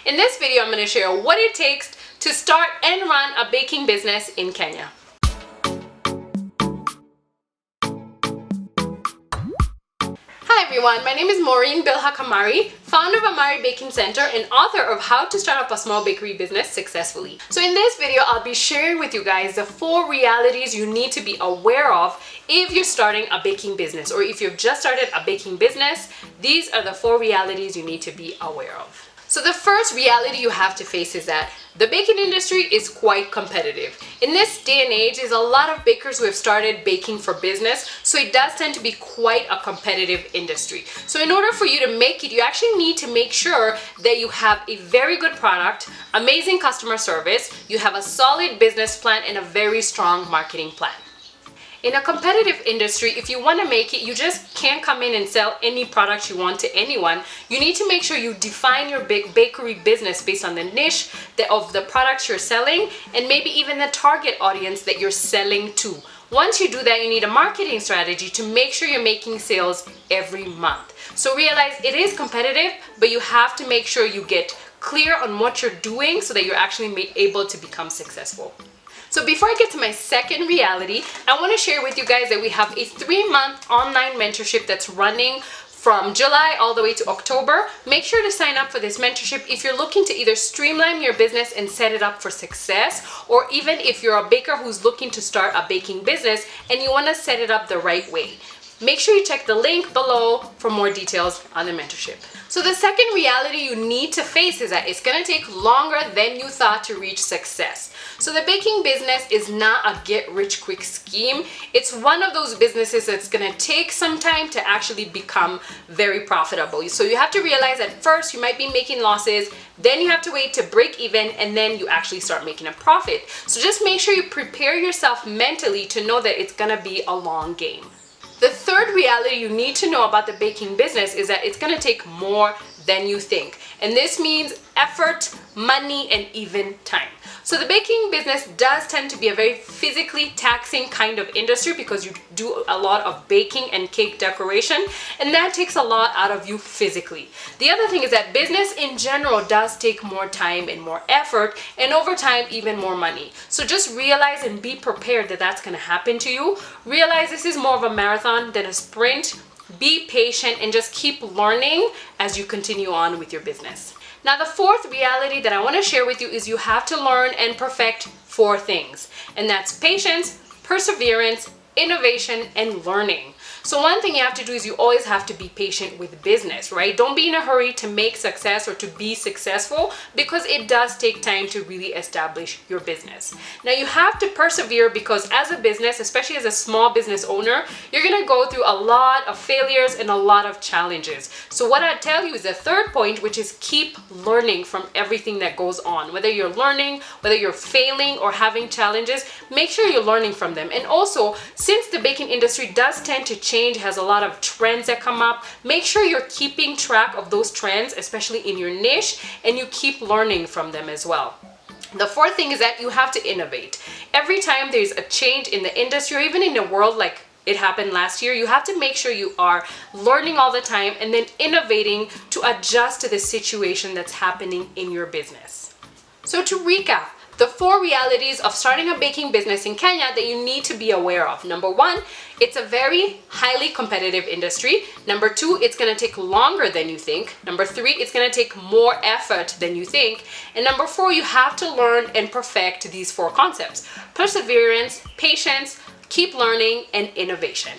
In this video, I'm going to share what it takes to start and run a baking business in Kenya. Hi everyone, my name is Amari, founder of Amari Baking Center and author of How to Start Up a Small Bakery Business Successfully. So in this video, I'll be sharing with you guys the 4 realities you need to be aware of if you're starting a baking business, or if you've just started a baking business. These are the 4 realities you need to be aware of. So the first reality you have to face is that the baking industry is quite competitive. In this day and age, there's a lot of bakers who have started baking for business, so it does tend to be quite a competitive industry. So in order for you to make it, you actually need to make sure that you have a very good product, amazing customer service, you have a solid business plan, and a very strong marketing plan. In a competitive industry, if you want to make it, you just can't come in and sell any product you want to anyone. You need to make sure you define your bakery business based on the niche of the products you're selling, and maybe even the target audience that you're selling to. Once you do that, you need a marketing strategy to make sure you're making sales every month. So realize it is competitive, but you have to make sure you get clear on what you're doing so that you're actually able to become successful. So before I get to my second reality, I want to share with you guys that we have a 3-month online mentorship that's running from July all the way to October. Make sure to sign up for this mentorship if you're looking to either streamline your business and set it up for success, or even if you're a baker who's looking to start a baking business and you want to set it up the right way. Make sure you check the link below for more details on the mentorship. So the second reality you need to face is that it's going to take longer than you thought to reach success. So the baking business is not a get-rich-quick scheme. It's one of those businesses that's going to take some time to actually become very profitable. So you have to realize at first you might be making losses, then you have to wait to break even, and then you actually start making a profit. So just make sure you prepare yourself mentally to know that it's going to be a long game. The third reality you need to know about the baking business is that it's going to take more than you think. And this means effort, money, and even time. So the baking business does tend to be a very physically taxing kind of industry because you do a lot of baking and cake decoration, and that takes a lot out of you physically. The other thing is that business in general does take more time and more effort, and over time even more money. So just realize and be prepared that that's going to happen to you. Realize this is more of a marathon than a sprint. Be patient and just keep learning as you continue on with your business. Now the fourth reality that I want to share with you is you have to learn and perfect 4 things, and that's patience, perseverance, innovation, and learning. So one thing you have to do is you always have to be patient with business, right? Don't be in a hurry to make success or to be successful, because it does take time to really establish your business. Now you have to persevere because as a business, especially as a small business owner, you're going to go through a lot of failures and a lot of challenges. So what I tell you is the third point, which is keep learning from everything that goes on. Whether you're learning, whether you're failing or having challenges, make sure you're learning from them. And also, since the baking industry does tend to change, has a lot of trends that come up, make sure you're keeping track of those trends, especially in your niche, and you keep learning from them as well. The fourth thing is that you have to innovate. Every time there's a change in the industry, or even in the world like it happened last year, you have to make sure you are learning all the time and then innovating to adjust to the situation that's happening in your business. So to recap, the 4 realities of starting a baking business in Kenya that you need to be aware of. Number 1, it's a very highly competitive industry. Number 2, it's going to take longer than you think. Number 3, it's going to take more effort than you think. And number 4, you have to learn and perfect these 4 concepts: perseverance, patience, keep learning, and innovation.